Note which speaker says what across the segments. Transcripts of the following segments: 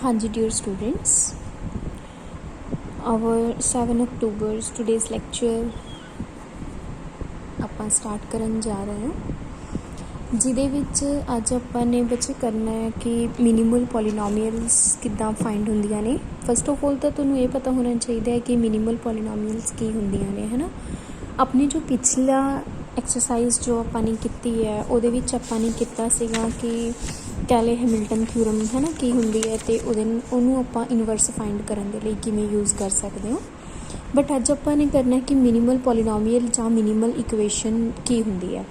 Speaker 1: Hanji dear students, our 7 October today's lecture ਆਪਾਂ start ਕਰਨ ਜਾ ਰਹੇ ਹਾਂ ਜਿਹਦੇ ਵਿੱਚ ਅੱਜ ਆਪਾਂ ਨੇ ਬੱਚੇ ਕਰਨਾ ਹੈ ਕਿ ਮਿਨੀਮਲ ਪੋਲੀਨੋਮੀਅਲਸ ਕਿੱਦਾਂ ਫਾਈਂਡ ਹੁੰਦੀਆਂ ਨੇ। ਫਸਟ ਆਫ ਆਲ ਤਾਂ ਤੁਹਾਨੂੰ ਇਹ ਪਤਾ ਹੋਣਾ ਚਾਹੀਦਾ ਹੈ ਕਿ ਮਿਨੀਮਲ ਪੋਲੀਨੋਮੀਅਲਸ ਕੀ ਹੁੰਦੀਆਂ ਨੇ, ਹੈ ਨਾ। ਆਪਣੀ ਜੋ ਪਿਛਲਾ ਐਕਸਰਸਾਈਜ਼ ਜੋ ਆਪਾਂ ਨੇ ਕੀਤੀ ਹੈ ਉਹਦੇ ਵਿੱਚ ਆਪਾਂ ਨੇ ਕੀਤਾ ਸੀਗਾ ਕਿ ਕੈਲੇ ਹੈਮਿਲਟਨ ਥਿਊਰਮ ਹੈ ਨਾ ਕੀ ਹੁੰਦੀ ਹੈ ਅਤੇ ਉਹਨੂੰ ਆਪਾਂ ਇਨਵਰਸ ਫਾਈਂਡ ਕਰਨ ਦੇ ਲਈ ਕਿਵੇਂ ਯੂਜ਼ ਕਰ ਸਕਦੇ ਹੋ। ਬਟ ਅੱਜ ਆਪਾਂ ਨੇ ਕਰਨਾ ਕਿ ਮਿਨੀਮਲ ਪੋਲੀਨੋਮੀਅਲ ਜਾਂ ਮਿਨੀਮਲ ਇਕੁਏਸ਼ਨ ਕੀ ਹੁੰਦੀ ਹੈ।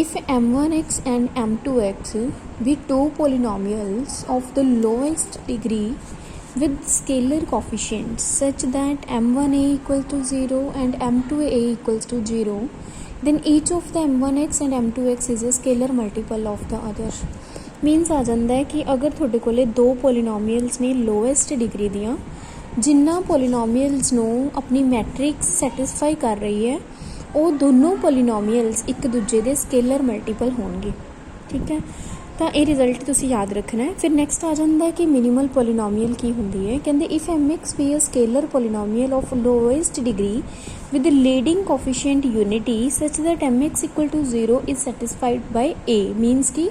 Speaker 1: If m1x and m2x be two polynomials of the lowest degree with scalar coefficients such that m1a equal to 0 and m2a equals to 0, then each of the m1x and m2x is a scalar multiple of the other। मीनस आ जाता है कि अगर थोड़े कोले दो polynomials ने lowest degree दियाँ जिन्ना polynomials नूं अपनी मैट्रिक्स सैटिस्फाई कर रही है ਉਹ ਦੋਨੋਂ ਪੋਲੀਨੋਮੀਅਲਸ ਇੱਕ ਦੂਜੇ ਦੇ ਸਕੇਲਰ ਮਲਟੀਪਲ ਹੋਣਗੇ। ਠੀਕ ਹੈ, ਤਾਂ ਇਹ ਰਿਜ਼ਲਟ ਤੁਸੀਂ ਯਾਦ ਰੱਖਣਾ ਹੈ। ਫਿਰ ਨੈਕਸਟ ਆ ਜਾਂਦਾ ਹੈ ਕਿ ਮਿਨੀਮਲ ਪੋਲੀਨੋਮੀਅਲ ਕੀ ਹੁੰਦੀ ਹੈ। ਕਹਿੰਦੇ if mx be a scalar polynomial of lowest degree with the leading coefficient unity such that mx equal to 0 is satisfied by a, means कि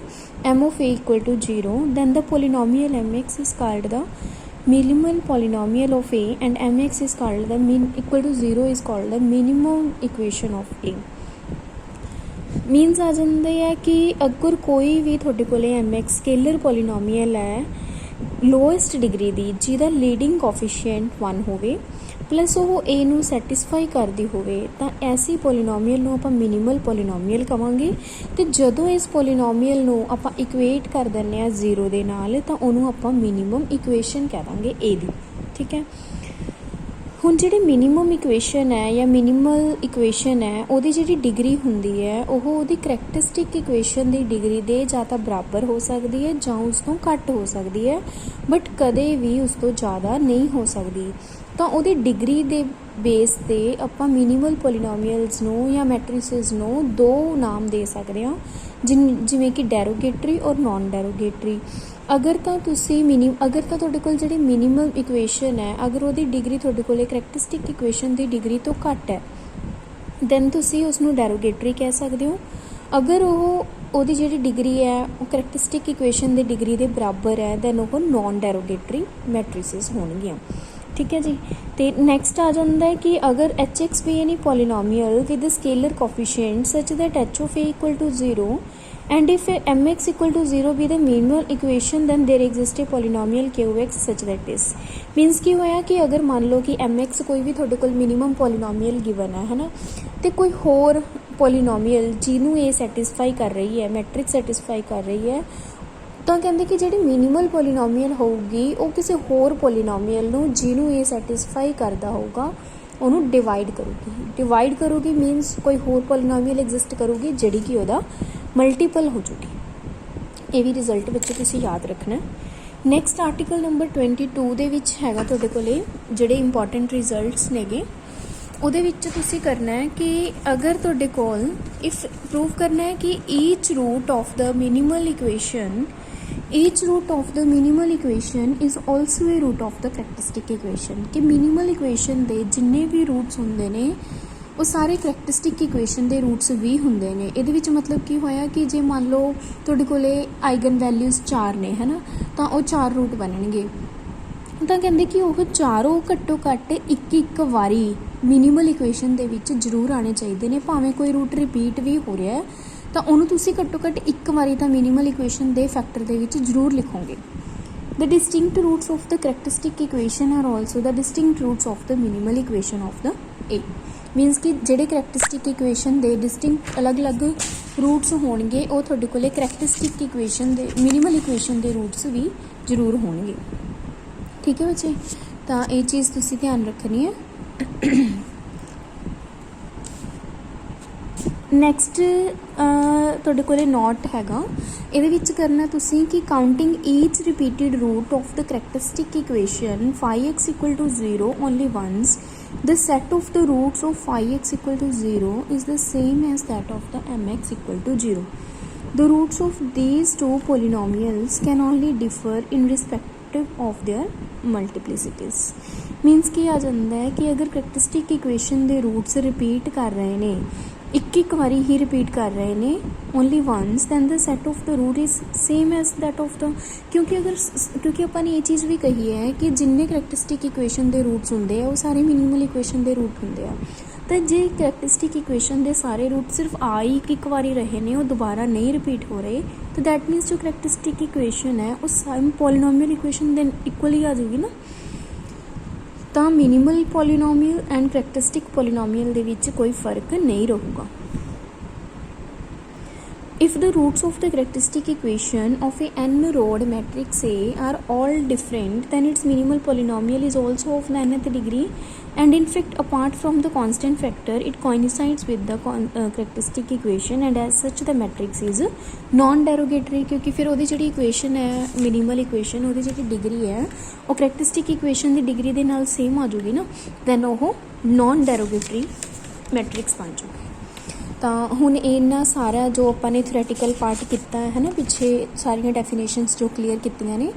Speaker 1: m of a equal to 0, then the polynomial mx is called the minimal polynomial of a and mx is called the equal to 0 is called the minimum equation of a। Means आ जाते हैं कि अगर कोई भी थोड़े कोले mx scalar polynomial है लोएस्ट डिग्री दी जिहदा लीडिंग कोफिशिएंट 1 होवे प्लस वो a ਨੂੰ ਸੈਟੀਸਫਾਈ ਕਰਦੀ ਹੋਵੇ ਤਾਂ ਐਸੀ ਪੋਲੀਨੋਮੀਅਲ ਨੂੰ ਆਪਾਂ ਮਿਨੀਮਲ ਪੋਲੀਨੋਮੀਅਲ ਕਵਾਂਗੇ। ਤੇ ਜਦੋਂ ਇਸ ਪੋਲੀਨੋਮੀਅਲ ਨੂੰ ਆਪਾਂ ਇਕੁਏਟ ਕਰ ਦਿੰਦੇ ਆ 0 ਦੇ ਨਾਲ ਤਾਂ ਉਹਨੂੰ ਆਪਾਂ ਮਿਨੀਮਮ ਇਕੁਏਸ਼ਨ ਕਹਿ ਦਾਂਗੇ a ਦੀ। ਠੀਕ ਹੈ, ਹੁਣ ਜਿਹੜੀ ਮਿਨੀਮਮ ਇਕੁਏਸ਼ਨ ਹੈ ਜਾਂ ਮਿਨੀਮਲ ਇਕੁਏਸ਼ਨ ਹੈ ਉਹਦੀ ਜਿਹੜੀ ਡਿਗਰੀ ਹੁੰਦੀ ਹੈ ਉਹ ਉਹਦੀ ਕਰੈਕਟਰਿਸਟਿਕ ਇਕੁਏਸ਼ਨ ਦੀ ਡਿਗਰੀ ਦੇ ਜਾਂ ਤਾਂ ਬਰਾਬਰ ਹੋ ਸਕਦੀ ਹੈ ਜਾਂ ਉਸ ਤੋਂ ਘੱਟ ਹੋ ਸਕਦੀ ਹੈ, ਬਟ ਕਦੇ ਵੀ ਉਸ ਤੋਂ ਜ਼ਿਆਦਾ ਨਹੀਂ ਹੋ ਸਕਦੀ। ਤਾਂ ਉਹਦੀ ਡਿਗਰੀ ਦੇ ਬੇਸ 'ਤੇ ਆਪਾਂ ਮਿਨੀਮਲ ਪੋਲੀਨੋਮੀਅਲਸ ਨੂੰ ਜਾਂ ਮੈਟ੍ਰਿਸਿਸ ਨੂੰ ਦੋ ਨਾਮ ਦੇ ਸਕਦੇ ਹਾਂ ਜਿਵੇਂ ਕਿ ਡੈਰੋਗੇਟਰੀ ਔਰ ਨੋਨ ਡੈਰੋਗੇਟਰੀ। ਅਗਰ ਤਾਂ ਤੁਹਾਡੇ ਕੋਲ ਜਿਹੜੀ ਮਿਨੀਮਮ ਇਕੁਏਸ਼ਨ ਹੈ ਅਗਰ ਉਹਦੀ ਡਿਗਰੀ ਤੁਹਾਡੇ ਕੋਲ ਕਰੈਕਟਰਿਸਟਿਕ ਇਕੁਏਸ਼ਨ ਦੀ ਡਿਗਰੀ ਤੋਂ ਘੱਟ ਹੈ ਦੈਨ ਤੁਸੀਂ ਉਸਨੂੰ ਡੈਰੋਗੇਟਰੀ ਕਹਿ ਸਕਦੇ ਹੋ। ਅਗਰ ਉਹਦੀ ਜਿਹੜੀ ਡਿਗਰੀ ਹੈ ਉਹ ਕਰੈਕਟਰਿਸਟਿਕ ਇਕੁਏਸ਼ਨ ਦੀ ਡਿਗਰੀ ਦੇ ਬਰਾਬਰ ਹੈ ਦੈਨ ਉਹ ਨੋਨ ਡੈਰੋਗੇਟਰੀ ਮੈਟ੍ਰਿਸਿਸ ਹੋਣਗੀਆਂ। ठीक है जी, तो नैक्सट आ जाता है कि अगर h x be any polynomial with scalar coefficient such that h of A equal to 0 and if m x equal to 0 be the minimal equation then there exist a polynomial q x such that is. Means की होया कि अगर मान लो कि M x कोई भी थोड़े कोल minimum पॉलीनोमीअल given है ना, तो कोई होर पॉलीनोमीअल जिन्हों ये सैटिस्फाई कर रही है मैट्रिक्स सैटिस्फाई कर रही है ਤਾਂ ਕਹਿੰਦੇ ਕਿ ਜਿਹੜੀ ਮਿਨੀਮਲ ਪੋਲੀਨੋਮੀਅਲ ਹੋਊਗੀ ਉਹ ਕਿਸੇ ਹੋਰ ਪੋਲੀਨੋਮੀਅਲ ਨੂੰ ਜਿਹਨੂੰ ਇਹ ਸੈਟਿਸਫਾਈ ਕਰਦਾ ਹੋਊਗਾ ਉਹਨੂੰ ਡਿਵਾਈਡ ਕਰੂਗੀ ਮੀਨਸ ਕੋਈ ਹੋਰ ਪੋਲੀਨੋਮੀਅਲ ਐਗਜ਼ਿਸਟ ਕਰੂਗੀ ਜਿਹੜੀ ਕਿ ਉਹਦਾ ਮਲਟੀਪਲ ਹੋ ਜੂਗੀ। ਇਹ ਵੀ ਰਿਜ਼ਲਟ ਵਿੱਚ ਤੁਸੀਂ ਯਾਦ ਰੱਖਣਾ। ਨੈਕਸਟ ਆਰਟੀਕਲ ਨੰਬਰ 22 ਦੇ ਵਿੱਚ ਹੈਗਾ ਤੁਹਾਡੇ ਕੋਲੇ ਜਿਹੜੇ ਇੰਪੋਰਟੈਂਟ ਰਿਜ਼ਲਟਸ ਨੇਗੇ। ਉਹਦੇ ਵਿੱਚ ਤੁਸੀਂ ਕਰਨਾ ਹੈ ਕਿ ਅਗਰ ਤੁਹਾਡੇ ਕੋਲ ਇਫ ਪ੍ਰੂਵ ਕਰਨਾ ਹੈ ਕਿ each root of the minimal equation is also a root of the characteristic equation। ਕਿ ਮਿਨੀਮਲ ਇਕੁਏਸ਼ਨ ਦੇ ਜਿੰਨੇ ਵੀ ਰੂਟਸ ਹੁੰਦੇ ਨੇ ਉਹ ਸਾਰੇ ਕਰੈਕਟਰਿਸਟਿਕ ਇਕੁਏਸ਼ਨ ਦੇ ਰੂਟਸ ਵੀ ਹੁੰਦੇ ਨੇ। ਇਹਦੇ ਵਿੱਚ ਮਤਲਬ ਕੀ ਹੋਇਆ ਕਿ ਜੇ ਮੰਨ ਲਓ ਤੁਹਾਡੇ ਕੋਲੇ ਆਈਗਨ ਵੈਲਿਊਜ਼ 4 ਨੇ ਹੈ ਨਾ, ਤਾਂ ਉਹ 4 ਰੂਟ ਬਣਨਗੇ। ਤਾਂ ਕਹਿੰਦੇ ਕਿ ਉਹ ਚਾਰੋਂ ਘੱਟੋ ਘੱਟ ਇੱਕ ਵਾਰੀ ਮਿਨੀਮਲ ਇਕੁਏਸ਼ਨ ਦੇ ਵਿੱਚ ਜ਼ਰੂਰ ਆਉਣੇ ਚਾਹੀਦੇ ਨੇ। ਭਾਵੇਂ ਕੋਈ ਰੂਟ ਰਿਪੀਟ ਵੀ ਹੋ ਰਿਹਾ ਤਾਂ ਉਹਨੂੰ ਤੁਸੀਂ ਘੱਟੋ ਘੱਟ ਇੱਕ ਵਾਰੀ ਤਾਂ ਮਿਨੀਮਲ ਇਕੁਏਸ਼ਨ ਦੇ ਫੈਕਟਰ ਦੇ ਵਿੱਚ ਜ਼ਰੂਰ ਲਿਖੋਗੇ। The distinct roots of the characteristic equation are also the distinct roots of the minimal equation of the A. Means ਕਿ ਜਿਹੜੇ ਕਰੈਕਟਰਿਸਟਿਕ ਇਕੁਏਸ਼ਨ ਦੇ ਡਿਸਟਿੰਕਟ ਅਲੱਗ-ਅਲੱਗ ਰੂਟਸ ਹੋਣਗੇ ਉਹ ਤੁਹਾਡੇ ਕੋਲੇ ਕਰੈਕਟਰਿਸਟਿਕ ਇਕੁਏਸ਼ਨ ਦੇ ਮਿਨੀਮਲ ਇਕੁਏਸ਼ਨ ਦੇ ਰੂਟਸ ਵੀ ਜ਼ਰੂਰ ਹੋਣਗੇ। ਠੀਕ ਹੈ ਬੱਚੇ, ਤਾਂ ਇਹ ਚੀਜ਼ ਤੁਸੀਂ ਧਿਆਨ ਰੱਖਣੀ ਹੈ। ਨੈਕਸਟ ਤੁਹਾਡੇ ਕੋਲੇ ਨੋਟ ਹੈਗਾ, ਇਹਦੇ ਵਿੱਚ ਕਰਨਾ ਤੁਸੀਂ ਕਿ counting each repeated root of the characteristic equation 5x equal to 0 only once the set of the roots of 5x equal to 0 is the same as that of the mx equal to 0। The roots of these two polynomials can only differ in respective of their multiplicities. Means की आ जाता है कि अगर characteristic equation के roots repeat कर रहे हैं, एक बारी ही रिपीट कर रहे हैं only once, then the set of the root is same as that of the, क्योंकि अपने ये चीज़ भी कही है कि जिन्ने करैक्टरिस्टिक इक्वेशन के रूट्स होंगे वो सारे मिनिमल इक्वेशन के रूट होंगे आ। तो जे करैक्टरिस्टिक इक्वेशन के सारे रूट सिर्फ आ ही एक बारी रहे हैं, वो दोबारा नहीं रिपीट हो रहे, तो दैट मीनस जो करैक्टरिस्टिक इक्वेशन है उस पॉलीनोमियल इक्वेशन के इक्वल ही आ जाएगी ना। तो minimal polynomial and characteristic polynomial दे विच कोई फर्क नहीं रहूगा। If the roots of the characteristic equation of a n-rod matrix A are all different, then its minimal polynomial is also of the nth degree, and in fact apart from the constant factor it coincides with the characteristic equation, and as such the matrix is non-derogatory, क्योंकि फिर ਉਹਦੀ ਜਿਹੜੀ equation है minimal equation ਉਹਦੀ ਜਿਹੜੀ degree है ਉਹ characteristic equation ਦੀ degree ਦੇ ਨਾਲ सेम आ जाऊगी ना, then ਉਹ non-derogatory matrix बन जाऊगी। तो हुण इन्ना सारा जो अपने थ्योरैटिकल पार्ट किया है ना, पिछे सारिया डेफिनेशनस जो क्लीयर कीतियां ने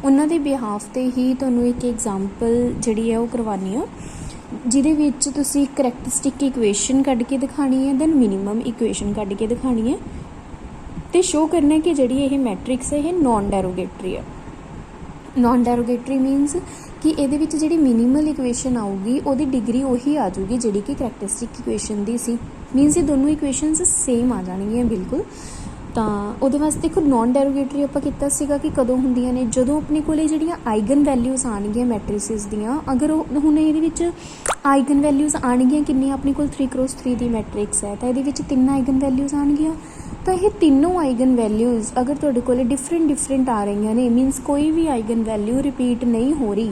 Speaker 1: उन्हां दे बिहाफ ते ही तुहानूं एक एग्जाम्पल जिहड़ी है वो करवानी आ, जिहदे विच तुसीं करैक्टरिस्टिक इक्वेशन कढ के दिखानी है, दैन मिनिमम इक्वेशन कढ के दिखानी है, तो शो करना है कि जिहड़ी ये मैट्रिक्स है ये नॉन डेरोगेटरी है। नॉन डेरोगेटरी मीनस कि ਇਹਦੇ ਵਿੱਚ ਜਿਹੜੀ मिनिमल इक्वेशन आऊगी ਉਹਦੀ डिग्री ਉਹੀ आ जाऊगी ਜਿਹੜੀ कि करैक्टरिस्टिक इक्वेशन ਦੀ ਸੀ। मीनस ये दोनों इक्वेशनस सेम आ जाएंगियां बिल्कुल। तो ਉਹਦੇ ਵਾਸਤੇ देखो नॉन डेरोगेटरी ਆਪਾਂ ਕੀਤਾ ਸੀਗਾ कि ਕਦੋਂ ਹੁੰਦੀਆਂ ਨੇ, ਜਦੋਂ ਆਪਣੇ ਕੋਲੇ ਜਿਹੜੀਆਂ ਆਈਗਨ ਵੈਲਿਊਜ਼ ਆਣਗੀਆਂ ਮੈਟ੍ਰਿਸਿਸ ਦੀਆਂ, ਅਗਰ ਹੁਣ ਇਹਦੇ ਵਿੱਚ ਆਈਗਨ ਵੈਲਿਊਜ਼ ਆਣਗੀਆਂ ਕਿੰਨੀਆਂ, ਆਪਣੇ ਕੋਲ 3x3 ਦੀ ਮੈਟ੍ਰਿਕਸ ਹੈ ਤਾਂ ਇਹਦੇ ਵਿੱਚ 3 ਆਈਗਨ ਵੈਲਿਊਜ਼ ਆਣਗੀਆਂ। तो ये तीनों आइगन वैल्यूज़ अगर तुहाडे कोले डिफरेंट आ रही ने, मीनस कोई भी आइगन वैल्यू रिपीट नहीं हो रही,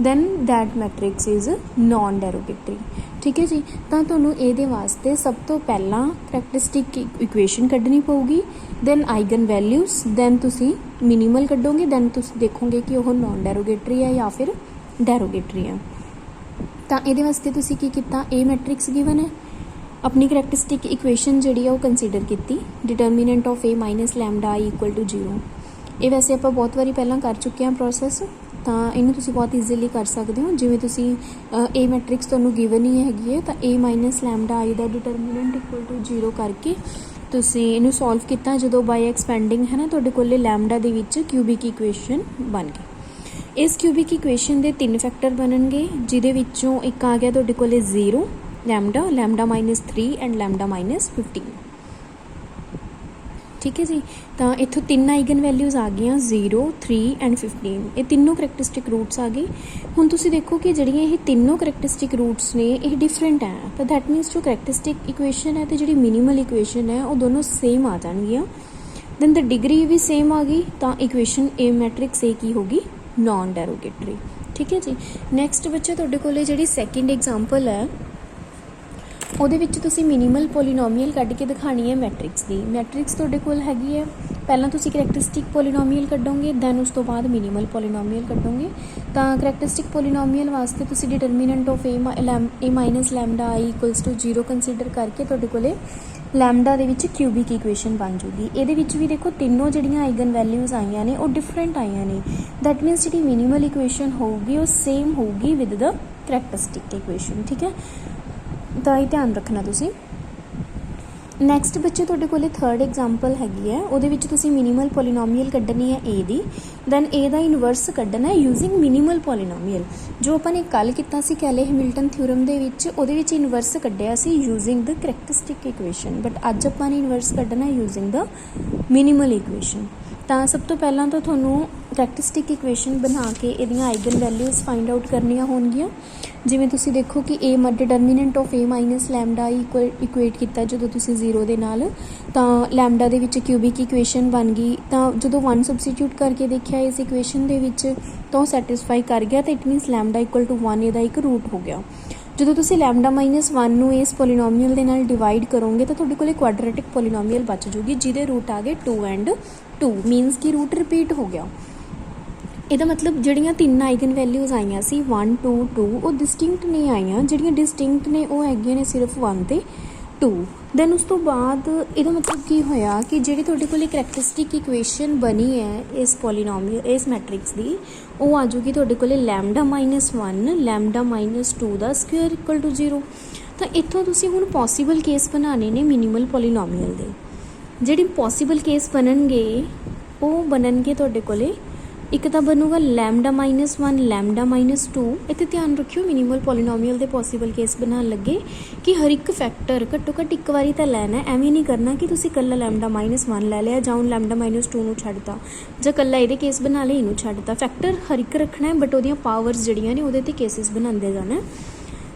Speaker 1: then that matrix is non derogatory. ठीक है जी। तो तुहानूं इहदे वास्ते सब तो पहला करैक्टरिस्टिक इक्वेशन कढनी पऊगी, दैन आइगन वैल्यूज़, दैन तुसीं मिनिमल कढोगे, दैन तुसीं देखोगे कि वह नॉन डेरोगेटरी है या फिर डेरोगेटरी है। तो इहदे वास्ते तुसीं की कीता, ए मैट्रिक्स गिवन है, अपनी करैक्टरिस्टिक इक्वेशन जी है वो कंसीडर की, determinant of A minus lambda I equal to 0। ये वैसे आप बहुत बारी पहला कर चुके हैं प्रोसैस, तो इन्हूं तुसीं बहुत ईजीली कर सकते हो। जिवें तुसीं ए मैट्रिक्स तुहानूं गिवन ही हैगी है, तो ए माइनस लैमडा आई दा डिटरमीनेंट इक्वल टू 0 करके तुसीं इहनूं सॉल्व किया, जो बाय एक्सपेंडिंग है ना तुहाडे कोले लैमडा दे विच क्यूबिक इक्वेशन बन गई। इस क्यूबिक इक्वेशन के 3 फैक्टर बनणगे, जिहदे विच्चों एक आ गया तुहाडे कोले 0, लैमडा, लैमडा -3 एंड लैमडा -15। ठीक है जी। तो इत्थों 3 आइगन वैल्यूज़ आ गई, 0, 3 एंड 15, ये तीनों करैक्टरिस्टिक रूट्स आ गए। हुण तुसीं देखो कि जिहड़ियां ये तीनों करैक्टरिस्टिक रूट्स ने ये डिफरेंट है, तो दैट मीनस जो करैक्टरिस्टिक इक्वेशन है तो जिहड़ी मिनिमल इक्वेशन है वो दोनों सेम आ जाएंगियां, दैन द डिग्री भी सेम आ गई, तो इक्वेशन ए मैट्रिक्स ए की होगी नॉन डेरोगेटरी। ठीक है जी। नैक्सट बच्चे तुहाडे कोले जिहड़ी सैकेंड एग्जाम्पल है ਉਹਦੇ ਵਿੱਚ ਤੁਸੀਂ ਮਿਨੀਮਲ ਪੋਲੀਨੋਮੀਅਲ ਕੱਢ ਕੇ ਦਿਖਾਣੀ ਹੈ ਮੈਟ੍ਰਿਕਸ ਦੀ। ਮੈਟ੍ਰਿਕਸ ਤੁਹਾਡੇ ਕੋਲ ਹੈਗੀ ਹੈ, ਪਹਿਲਾਂ ਤੁਸੀਂ ਕਰੈਕਟਰਿਸਟਿਕ ਪੋਲੀਨੋਮੀਅਲ ਕੱਢੋਗੇ, ਦੈਨ ਉਸ ਤੋਂ ਬਾਅਦ ਮਿਨੀਮਲ ਪੋਲੀਨੋਮੀਅਲ ਕੱਢੋਗੇ। ਤਾਂ ਕਰੈਕਟਰਿਸਟਿਕ ਪੋਲੀਨੋਮੀਅਲ ਵਾਸਤੇ ਤੁਸੀਂ determinant of a minus lambda i equals to 0 consider ਕਰਕੇ ਤੁਹਾਡੇ ਕੋਲੇ ਲੈਮਡਾ ਦੇ ਵਿੱਚ ਕਿਊਬਿਕ ਇਕੁਏਸ਼ਨ ਬਣ ਜੂਗੀ। ਇਹਦੇ ਵਿੱਚ ਵੀ ਦੇਖੋ ਤਿੰਨੋਂ ਜਿਹੜੀਆਂ ਆਈਗਨ ਵੈਲਿਊਜ਼ ਆਈਆਂ ਨੇ ਉਹ ਡਿਫਰੈਂਟ ਆਈਆਂ ਨੇ, ਦੈਟ ਮੀਨਸ ਜਿਹੜੀ ਮਿਨੀਮਲ ਇਕੁਏਸ਼ਨ ਹੋਊਗੀ ਉਹ ਸੇਮ ਹੋਊਗੀ ਵਿਦ ਦ ਕਰੈਕਟਰਿਸਟਿਕ ਇਕੁਏਸ਼ਨ। ਠੀਕ ਹੈ, ਤਾਂ ਇਹ ਧਿਆਨ ਰੱਖਣਾ ਤੁਸੀਂ। ਨੈਕਸਟ ਬੱਚੇ ਤੁਹਾਡੇ ਕੋਲੇ ਥਰਡ ਐਗਜ਼ਾਮਪਲ ਹੈਗੀ ਹੈ, ਉਹਦੇ ਵਿੱਚ ਤੁਸੀਂ ਮਿਨੀਮਲ ਪੋਲੀਨੋਮੀਅਲ ਕੱਢਣੀ ਹੈ ਏ ਦੀ, ਦੈਨ ਏ ਦਾ ਇਨਵਰਸ ਕੱਢਣਾ ਹੈ ਯੂਜ਼ਿੰਗ ਮਿਨੀਮਲ ਪੋਲੀਨੋਮੀਅਲ। ਜੋ ਆਪਾਂ ਨੇ ਕੱਲ੍ਹ ਕੀਤਾ ਸੀ ਕੈਲੇ ਹੈਮਿਲਟਨ ਥਿਊਰਮ ਦੇ ਵਿੱਚ, ਉਹਦੇ ਵਿੱਚ ਇਨਵਰਸ ਕੱਢਿਆ ਸੀ using the characteristic equation, but ਅੱਜ ਆਪਾਂ ਨੇ ਇਨਵਰਸ ਕੱਢਣਾ ਯੂਜ਼ਿੰਗ ਦ ਮਿਨੀਮਲ ਇਕੁਏਸ਼ਨ। ਤਾਂ ਸਭ ਤੋਂ ਪਹਿਲਾਂ ਤਾਂ ਤੁਹਾਨੂੰ ਕਰੈਕਟਰਿਸਟਿਕ ਇਕੁਏਸ਼ਨ ਬਣਾ ਕੇ ਇਹਦੀਆਂ ਆਈਗਨ ਵੈਲਿਊਜ਼ ਫਾਈਂਡ ਆਊਟ ਕਰਨੀਆਂ ਹੋਣਗੀਆਂ। ਜਿਵੇਂ ਤੁਸੀਂ ਦੇਖੋ ਕਿ ਏ ਡਿਟਰਮੀਨੈਂਟ ਆਫ ਏ ਮਾਈਨਸ ਲੈਮਡਾ ਇਕੁਏਟ ਕੀਤਾ ਜਦੋਂ ਤੁਸੀਂ 0 ਦੇ ਨਾਲ, ਤਾਂ ਲੈਮਡਾ ਦੇ ਵਿੱਚ ਕਿਊਬਿਕ ਇਕੁਏਸ਼ਨ ਬਣ ਗਈ। ਤਾਂ ਜਦੋਂ 1 ਸਬਸਟੀਟਿਊਟ ਕਰਕੇ ਦੇਖਿਆ ਇਸ ਇਕੁਏਸ਼ਨ ਦੇ ਵਿੱਚ ਤਾਂ ਉਹ ਸੈਟਿਸਫਾਈ ਕਰ ਗਿਆ, ਤਾਂ it means lambda equal to 1 ਇਹਦਾ ਇੱਕ ਰੂਟ ਹੋ ਗਿਆ। ਜਦੋਂ ਤੁਸੀਂ ਲੈਮਡਾ -1 ਨੂੰ ਇਸ ਪੋਲੀਨੋਮੀਅਲ ਦੇ ਨਾਲ ਡਿਵਾਈਡ ਕਰੋਗੇ ਤਾਂ ਤੁਹਾਡੇ ਕੋਲੇ ਕੁਆਡਰੇਟਿਕ ਪੋਲੀਨੋਮੀਅਲ ਬਚ ਜੂਗੀ, ਜਿਹਦੇ ਰੂਟ ਆ ਗਏ 2 ਐਂਡ 2, ਮੀਨਸ ਕਿ ਰੂਟ ਰਿਪੀਟ ਹੋ ਗਿਆ। ਇਹਦਾ ਮਤਲਬ ਜਿਹੜੀਆਂ 3 ਆਈਗਨ ਵੈਲਿਊਜ਼ ਆਈਆਂ ਸੀ 1 2 2 ਉਹ ਡਿਸਟਿੰਕਟ ਨਹੀਂ ਆਈਆਂ, ਜਿਹੜੀਆਂ ਡਿਸਟਿੰਕਟ ਨੇ ਉਹ ਹੈਗੀਆਂ ਨੇ ਸਿਰਫ 1 ਤੇ 2। ਦੈਨ ਉਸ ਤੋਂ ਬਾਅਦ ਇਹਦਾ ਮਤਲਬ ਕੀ ਹੋਇਆ ਕਿ ਜਿਹੜੀ ਤੁਹਾਡੇ ਕੋਲ ਕਰੈਕਟਰਿਸਟਿਕ ਇਕੁਏਸ਼ਨ ਬਣੀ ਹੈ ਇਸ ਪੋਲੀਨੋਮੀਅਲ ਇਸ ਮੈਟ੍ਰਿਕਸ ਦੀ, ਉਹ ਆ ਜਾਊਗੀ ਤੁਹਾਡੇ ਕੋਲ ਲੈਮਡਾ ਮਾਈਨਸ 1 ਲੈਮਡਾ ਮਾਈਨਸ 2 ਦਾ ਸਕੁਅਰ ਇਕੁਅਲ ਟੂ 0। ਤਾਂ ਇੱਥੋਂ ਤੁਸੀਂ ਹੁਣ ਪੋਸੀਬਲ ਕੇਸ ਬਣਾਉਣੇ ਨੇ ਮਿਨੀਮਲ ਪੋਲੀਨੋਮੀਅਲ ਦੇ। ਜਿਹੜੇ ਪੋਸੀਬਲ ਕੇਸ ਬਣਨਗੇ ਉਹ ਬਣਨਗੇ ਤੁਹਾਡੇ ਕੋਲੇ, ਇੱਕ ਤਾਂ ਬਣੂਗਾ ਲੈਮਡਾ ਮਾਈਨਸ 1 ਲੈਮਡਾ ਮਾਈਨਸ 2। ਇੱਥੇ ਧਿਆਨ ਰੱਖਿਓ ਮਿਨੀਮਲ ਪੋਲੀਨੋਮੀਅਲ ਦੇ ਪੋਸੀਬਲ ਕੇਸ ਬਣਾਉਣ ਲੱਗੇ ਕਿ ਹਰ ਇੱਕ ਫੈਕਟਰ ਘੱਟੋ ਘੱਟ ਇੱਕ ਵਾਰੀ ਤਾਂ ਲੈਣਾ। ਐਵੇਂ ਨਹੀਂ ਕਰਨਾ ਕਿ ਤੁਸੀਂ ਇਕੱਲਾ ਲੈਮਡਾ ਮਾਈਨਸ 1 ਲੈ ਲਿਆ ਜਾਂ ਹੁਣ ਲੈਮਡਾ ਮਾਈਨਸ 2 ਨੂੰ ਛੱਡਤਾ, ਜਾਂ ਇਕੱਲਾ ਇਹਦੇ ਕੇਸ ਬਣਾ ਲਏ ਇਹਨੂੰ ਛੱਡਤਾ। ਫੈਕਟਰ ਹਰ ਇੱਕ ਰੱਖਣਾ ਹੈ, ਬਟ ਉਹਦੀਆਂ ਪਾਵਰਸ ਜਿਹੜੀਆਂ ਨੇ ਉਹਦੇ 'ਤੇ ਕੇਸਿਸ ਬਣਾਉਂਦੇ ਜਾਣਾ।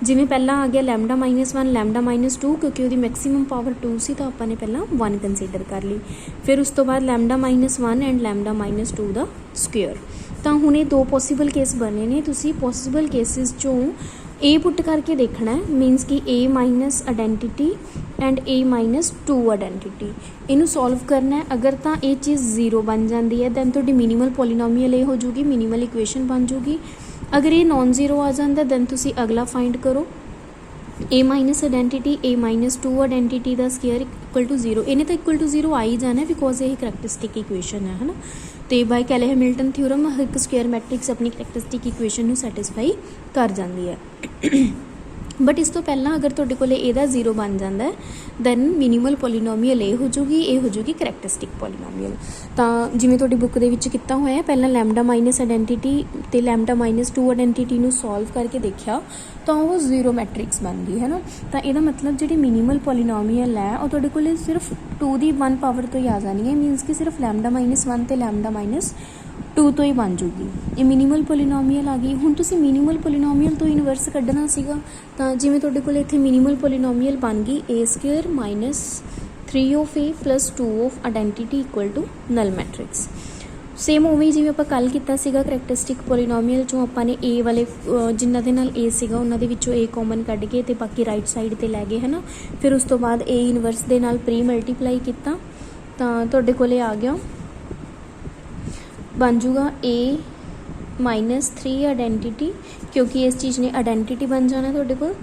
Speaker 1: ਜਿਵੇਂ ਪਹਿਲਾਂ ਆ ਗਿਆ ਲੈਮਡਾ ਮਾਈਨਸ 1 ਲੈਮਡਾ ਮਾਈਨਸ 2, ਕਿਉਂਕਿ ਉਹਦੀ ਮੈਕਸੀਮਮ ਪਾਵਰ 2 ਸੀ ਤਾਂ ਆਪਾਂ ਨੇ ਪਹਿਲਾਂ 1 ਕੰਸੀਡਰ ਕਰ ਲਈ। ਫਿਰ ਉਸ ਤੋਂ ਬਾਅਦ lambda minus 1 and lambda minus 2 ਦਾ ਸਕੁਅਰ। ਤਾਂ ਹੁਣ ਇਹ ਦੋ ਪੋਸੀਬਲ ਕੇਸ ਬਣੇ ਨੇ। ਤੁਸੀਂ ਪੋਸੀਬਲ ਕੇਸਿਸ 'ਚੋਂ A ਪੁੱਟ ਕਰਕੇ ਦੇਖਣਾ ਹੈ, ਮੀਨਸ ਕਿ A minus identity and A minus 2 identity, ਇਹਨੂੰ ਸੋਲਵ ਕਰਨਾ ਹੈ। ਅਗਰ ਤਾਂ ਇਹ ਚੀਜ਼ 0 ਬਣ ਜਾਂਦੀ ਹੈ ਦੈਨ ਤੁਹਾਡੀ ਮਿਨੀਮਲ ਪੋਲੀਨੋਮੀਅਲ ਇਹ ਹੋ ਜੂਗੀ, ਮਿਨੀਮਲ ਇਕੁਏਸ਼ਨ ਬਣ ਜੂਗੀ। ਅਗਰ ਇਹ ਨੋਨ ਜ਼ੀਰੋ ਆ ਜਾਂਦਾ ਦੈਨ ਤੁਸੀਂ ਅਗਲਾ ਫਾਈਂਡ ਕਰੋ A minus identity A minus 2 identity ਦਾ ਸਕੁਅਰ ਇਕੁਅਲ ਟੂ 0। ਇਹਨੇ ਤਾਂ ਇਕੁਅਲ ਟੂ 0 ਆ ਹੀ ਜਾਣਾ ਬਿਕੋਜ਼ ਇਹ ਕਰੈਕਟਰਿਸਟਿਕ ਇਕੁਏਸ਼ਨ ਹੈ ਨਾ। ਤੇ ਬਾਈ ਕੈਲੇ ਹੈਮਿਲਟਨ ਥਿਊਰਮ ਇੱਕ ਸਕੁਅਰ ਮੈਟ੍ਰਿਕਸ ਆਪਣੀ ਕਰੈਕਟਰਿਸਟਿਕ ਇਕੁਏਸ਼ਨ ਨੂੰ ਸੈਟਿਸਫਾਈ ਕਰ ਜਾਂਦੀ ਹੈ। ਬਟ ਇਸ ਤੋਂ ਪਹਿਲਾਂ ਅਗਰ ਤੁਹਾਡੇ ਕੋਲ ਇਹਦਾ 0 ਬਣ ਜਾਂਦਾ ਹੈ ਦੈਨ ਮਿਨੀਮਲ ਪੋਲੀਨੋਮੀਅਲ ਇਹ ਹੋ ਜੂਗੀ ਕਰੈਕਟਰਿਸਟਿਕ ਪੋਲੀਨੋਮੀਅਲ। ਤਾਂ ਜਿਵੇਂ ਤੁਹਾਡੀ ਬੁੱਕ ਦੇ ਵਿੱਚ ਕੀਤਾ ਹੋਇਆ ਹੈ, ਪਹਿਲਾਂ ਲੈਮਡਾ ਮਾਈਨਸ ਆਇਡੈਂਟੀਟੀ ਤੇ ਲੈਮਡਾ ਮਾਈਨਸ 2 ਆਇਡੈਂਟੀਟੀ ਨੂੰ ਸੋਲਵ ਕਰਕੇ ਦੇਖਿਆ ਤਾਂ ਉਹ 0 ਮੈਟ੍ਰਿਕਸ ਬਣ ਗਈ ਹੈ ਨਾ। ਤਾਂ ਇਹਦਾ ਮਤਲਬ ਜਿਹੜੀ ਮਿਨੀਮਲ ਪੋਲੀਨੋਮੀਅਲ ਹੈ ਉਹ ਤੁਹਾਡੇ ਕੋਲ ਸਿਰਫ 2 ਦੀ 1 ਪਾਵਰ ਤੋਂ ਹੀ ਆ ਜਾਣੀ ਹੈ, ਮੀਨਸ ਕਿ ਸਿਰਫ ਲੈਮਡਾ ਮਾਈਨਸ 1 ਤੇ ਲੈਮਡਾ ਮਾਈਨਸ 2 ਤੋਂ ਹੀ ਬਣ ਜੂਗੀ। ਇਹ ਮਿਨੀਮਲ ਪੋਲੀਨੋਮੀਅਲ ਆ ਗਈ। ਹੁਣ ਤੁਸੀਂ ਮਿਨੀਮਲ ਪੋਲੀਨੋਮੀਅਲ ਤੋਂ ਇਨਵਰਸ ਕੱਢਣਾ ਸੀਗਾ, ਤਾਂ ਜਿਵੇਂ ਤੁਹਾਡੇ ਕੋਲ ਇੱਥੇ ਮਿਨੀਮਲ ਪੋਲੀਨੋਮੀਅਲ ਬਣ ਗਈ A square minus 3 of A plus 2 of identity equal to null matrix. Same ਉਵੇਂ ਜਿਵੇਂ ਆਪਾਂ ਕੱਲ ਕੀਤਾ ਸੀਗਾ ਕਰੈਕਟਰਿਸਟਿਕ ਪੋਲੀਨੋਮੀਅਲ 'ਚੋਂ ਆਪਾਂ ਨੇ A ਵਾਲੇ ਜਿਨ੍ਹਾਂ ਦੇ ਨਾਲ A ਸੀਗਾ ਉਹਨਾਂ ਦੇ ਵਿੱਚੋਂ A ਕਾਮਨ ਕੱਢ ਕੇ ਤੇ ਬਾਕੀ ਰਾਈਟ ਸਾਈਡ 'ਤੇ ਲੈ ਗਏ ਹੈ ਨਾ। ਫਿਰ ਉਸ ਤੋਂ ਬਾਅਦ A ਇਨਵਰਸ ਦੇ ਨਾਲ ਪ੍ਰੀ ਮਲਟੀਪਲਾਈ ਕੀਤਾ ਤਾਂ ਤੁਹਾਡੇ ਕੋਲ ਆ ਗਿਆ ਬਣ ਜੂਗਾ A ਮਾਈਨਸ 3 ਆਇਡੈਂਟੀਟੀ, ਕਿਉਂਕਿ ਇਸ ਚੀਜ਼ ਨੇ ਆਇਡੈਂਟੀਟੀ ਬਣ ਜਾਣਾ ਤੁਹਾਡੇ ਕੋਲ।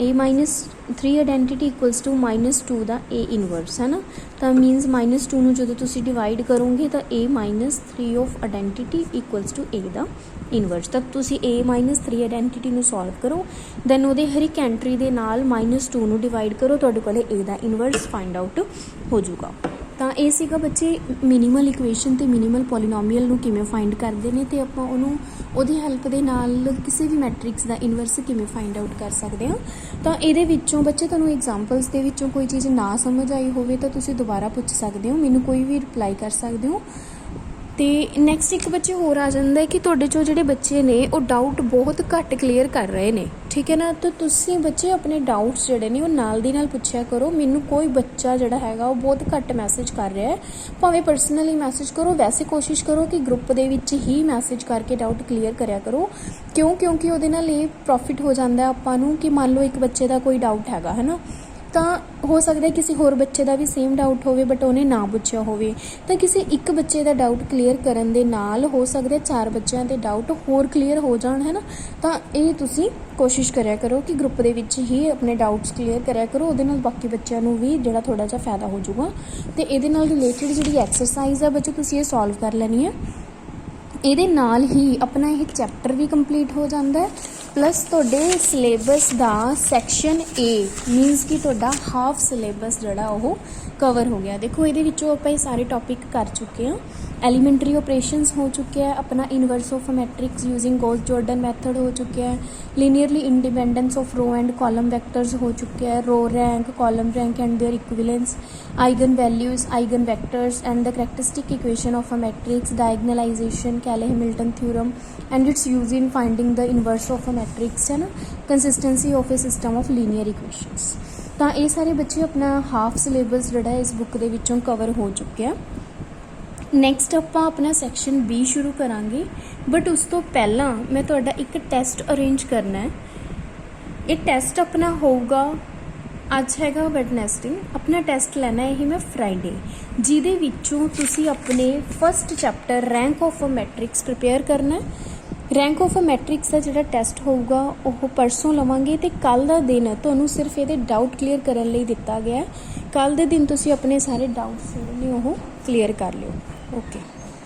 Speaker 1: A minus 3 identity equals to minus 2 ਦਾ A ਇਨਵਰਸ ਹੈ ਨਾ। ਤਾਂ ਮੀਨਸ ਮਾਈਨਸ 2 ਨੂੰ ਜਦੋਂ ਤੁਸੀਂ ਡਿਵਾਈਡ ਕਰੋਗੇ ਤਾਂ A minus 3 of identity equals to A ਦਾ ਇਨਵਰਸ। ਤਾਂ ਤੁਸੀਂ A ਮਾਈਨਸ 3 ਆਇਡੈਂਟੀਟੀ ਨੂੰ ਸੋਲਵ ਕਰੋ ਦੈਨ ਉਹਦੇ ਹਰ ਇੱਕ ਐਂਟਰੀ ਦੇ ਨਾਲ ਮਾਈਨਸ 2 ਨੂੰ ਡਿਵਾਈਡ ਕਰੋ, ਤੁਹਾਡੇ ਕੋਲ A ਦਾ ਇਨਵਰਸ ਫਾਈਂਡ ਆਊਟ ਹੋ ਜਾਊਗਾ। ਤਾਂ ਇਹ ਸੀਗਾ ਬੱਚੇ ਮਿਨੀਮਲ ਇਕੁਏਸ਼ਨ ਤੇ ਮਿਨੀਮਲ ਪੋਲੀਨੋਮੀਅਲ ਨੂੰ ਕਿਵੇਂ ਫਾਈਂਡ ਕਰਦੇ ਨੇ ਤੇ ਆਪਾਂ ਉਹਨੂੰ ਉਹਦੀ ਹੈਲਪ ਦੇ ਨਾਲ ਕਿਸੇ ਵੀ ਮੈਟ੍ਰਿਕਸ ਦਾ ਇਨਵਰਸ ਕਿਵੇਂ ਫਾਈਂਡ ਆਊਟ ਕਰ ਸਕਦੇ ਹਾਂ। ਤਾਂ ਇਹਦੇ ਵਿੱਚੋਂ ਬੱਚੇ ਤੁਹਾਨੂੰ ਐਗਜ਼ਾਮਪਲਸ ਦੇ ਵਿੱਚੋਂ ਕੋਈ ਚੀਜ਼ ਨਾ ਸਮਝ ਆਈ ਹੋਵੇ ਤਾਂ ਤੁਸੀਂ ਦੁਬਾਰਾ ਪੁੱਛ ਸਕਦੇ ਹੋ, ਮੈਨੂੰ ਕੋਈ ਵੀ ਰਿਪਲਾਈ ਕਰ ਸਕਦੇ ਹੋ। ਤੇ ਨੈਕਸਟ ਇੱਕ ਬੱਚੇ ਹੋਰ ਆ ਜਾਂਦਾ ਹੈ ਕਿ ਤੁਹਾਡੇ 'ਚੋਂ ਜਿਹੜੇ ਬੱਚੇ ਨੇ ਉਹ ਡਾਊਟ ਬਹੁਤ ਘੱਟ ਕਲੀਅਰ ਕਰ ਰਹੇ ਨੇ, ਠੀਕ ਹੈ ਨਾ। ਤਾਂ ਤੁਸੀਂ ਬੱਚੇ ਆਪਣੇ ਡਾਊਟਸ ਜਿਹੜੇ ਨੇ ਉਹ ਨਾਲ ਦੀ ਨਾਲ ਪੁੱਛਿਆ ਕਰੋ। ਮੈਨੂੰ ਕੋਈ ਬੱਚਾ ਜਿਹੜਾ ਹੈਗਾ ਉਹ ਬਹੁਤ ਘੱਟ ਮੈਸੇਜ ਕਰ ਰਿਹਾ ਹੈ, ਭਾਵੇਂ ਪਰਸਨਲੀ ਮੈਸੇਜ ਕਰੋ, ਵੈਸੇ ਕੋਸ਼ਿਸ਼ ਕਰੋ ਕਿ ਗਰੁੱਪ ਦੇ ਵਿੱਚ ਹੀ ਮੈਸੇਜ ਕਰਕੇ ਡਾਊਟ ਕਲੀਅਰ ਕਰਿਆ ਕਰੋ। ਕਿਉਂਕਿ ਉਹਦੇ ਨਾਲ ਇਹ ਪ੍ਰੋਫਿਟ ਹੋ ਜਾਂਦਾ ਆਪਾਂ ਨੂੰ ਕਿ ਮੰਨ ਲਓ ਇੱਕ ਬੱਚੇ ਦਾ ਕੋਈ ਡਾਊਟ ਹੈਗਾ ਹੈ ਨਾ, ਤਾਂ ਹੋ ਸਕਦਾ ਕਿਸੇ ਹੋਰ ਬੱਚੇ ਦਾ ਵੀ ਸੇਮ ਡਾਊਟ ਹੋਵੇ ਬਟ ਉਹਨੇ ਨਾ ਪੁੱਛਿਆ ਹੋਵੇ। ਤਾਂ ਕਿਸੇ ਇੱਕ ਬੱਚੇ ਦਾ ਡਾਊਟ ਕਲੀਅਰ ਕਰਨ ਦੇ ਨਾਲ ਹੋ ਸਕਦਾ 4 ਬੱਚਿਆਂ ਦੇ ਡਾਊਟ ਹੋਰ ਕਲੀਅਰ ਹੋ ਜਾਣ ਹੈ ਨਾ। ਤਾਂ ਇਹ ਤੁਸੀਂ ਕੋਸ਼ਿਸ਼ ਕਰਿਆ ਕਰੋ ਕਿ ਗਰੁੱਪ ਦੇ ਵਿੱਚ ਹੀ ਆਪਣੇ ਡਾਊਟਸ ਕਲੀਅਰ ਕਰਿਆ ਕਰੋ, ਉਹਦੇ ਨਾਲ ਬਾਕੀ ਬੱਚਿਆਂ ਨੂੰ ਵੀ ਜਿਹੜਾ ਥੋੜ੍ਹਾ ਜਿਹਾ ਫਾਇਦਾ ਹੋ ਜਾਊਗਾ। ਤੇ ਇਹਦੇ ਨਾਲ ਰਿਲੇਟਡ ਜਿਹੜੀ ਐਕਸਰਸਾਈਜ਼ ਆ ਬੱਚੇ ਤੁਸੀਂ ਇਹ ਸੋਲਵ ਕਰ ਲੈਣੀ ਹੈ। ਇਹਦੇ ਨਾਲ ਹੀ ਆਪਣਾ ਇਹ ਚੈਪਟਰ ਵੀ ਕੰਪਲੀਟ ਹੋ ਜਾਂਦਾ ਹੈ, ਪਲੱਸ ਤੁਹਾਡੇ syllabus the section A means ਕਿ ਤੁਹਾਡਾ ਹਾਫ ਸਿਲੇਬਸ ਜਿਹੜਾ ਉਹ ਕਵਰ ਹੋ ਗਿਆ। ਦੇਖੋ ਇਹਦੇ ਵਿੱਚੋਂ ਆਪਾਂ ਇਹ ਸਾਰੇ ਟੌਪਿਕ ਕਰ ਚੁੱਕੇ ਹਾਂ। ਐਲੀਮੈਂਟਰੀ ਆਪਰੇਸ਼ਨਸ ਹੋ ਚੁੱਕਿਆ, ਆਪਣਾ inverse of matrix using Gauss Jordan method ਹੋ ਚੁੱਕਿਆ ਹੈ, linearly independence of row and column vectors ਹੋ ਚੁੱਕਿਆ ਹੈ, row rank, column rank and their equivalence, eigenvalues, eigenvectors and the characteristic equation of a matrix, diagonalisation, Cayley Hamilton theorem and its use in finding the inverse of a matrix है ना, consistency of a system of linear equations. ਤਾਂ ਇਹ ਸਾਰੇ ਬੱਚੇ ਆਪਣਾ half syllabus ਜਿਹੜਾ ਇਸ book ਦੇ ਵਿੱਚੋਂ ਕਵਰ ਹੋ ਚੁੱਕਿਆ। ਨੈਕਸਟ ਆਪਾਂ ਆਪਣਾ ਸੈਕਸ਼ਨ B ਸ਼ੁਰੂ ਕਰਾਂਗੇ, ਬਟ ਉਸ ਤੋਂ ਪਹਿਲਾਂ ਮੈਂ ਤੁਹਾਡਾ ਇੱਕ ਟੈਸਟ ਅਰੇਂਜ ਕਰਨਾ ਹੈ। ਇਹ ਟੈਸਟ ਆਪਣਾ ਹੋਊਗਾ, ਅੱਜ ਹੈਗਾ ਵੈਡਨਸਡੇ, ਆਪਣਾ ਟੈਸਟ ਲੈਣਾ ਇਹ ਮੈਂ ਫਰਾਈਡੇ, ਜਿਹਦੇ ਵਿੱਚੋਂ ਤੁਸੀਂ ਆਪਣੇ first chapter rank of a matrix prepare ਕਰਨਾ। ਰੈਂਕ ਆਫ ਅ ਮੈਟ੍ਰਿਕਸ ਦਾ ਜਿਹੜਾ ਟੈਸਟ ਹੋਊਗਾ ਉਹ ਪਰਸੋਂ ਲਵਾਂਗੇ, ਅਤੇ ਕੱਲ੍ਹ ਦਾ ਦਿਨ ਤੁਹਾਨੂੰ ਸਿਰਫ ਇਹਦੇ ਡਾਊਟ ਕਲੀਅਰ ਕਰਨ ਲਈ ਦਿੱਤਾ ਗਿਆ ਕੱਲ੍ਹ ਦੇ ਦਿਨ ਤੁਸੀਂ ਆਪਣੇ ਸਾਰੇ ਡਾਊਟਸ ਜਿਹੜੇ ਨੇ ਉਹ ਕਲੀਅਰ ਕਰ ਲਿਓ। ਓਕੇ।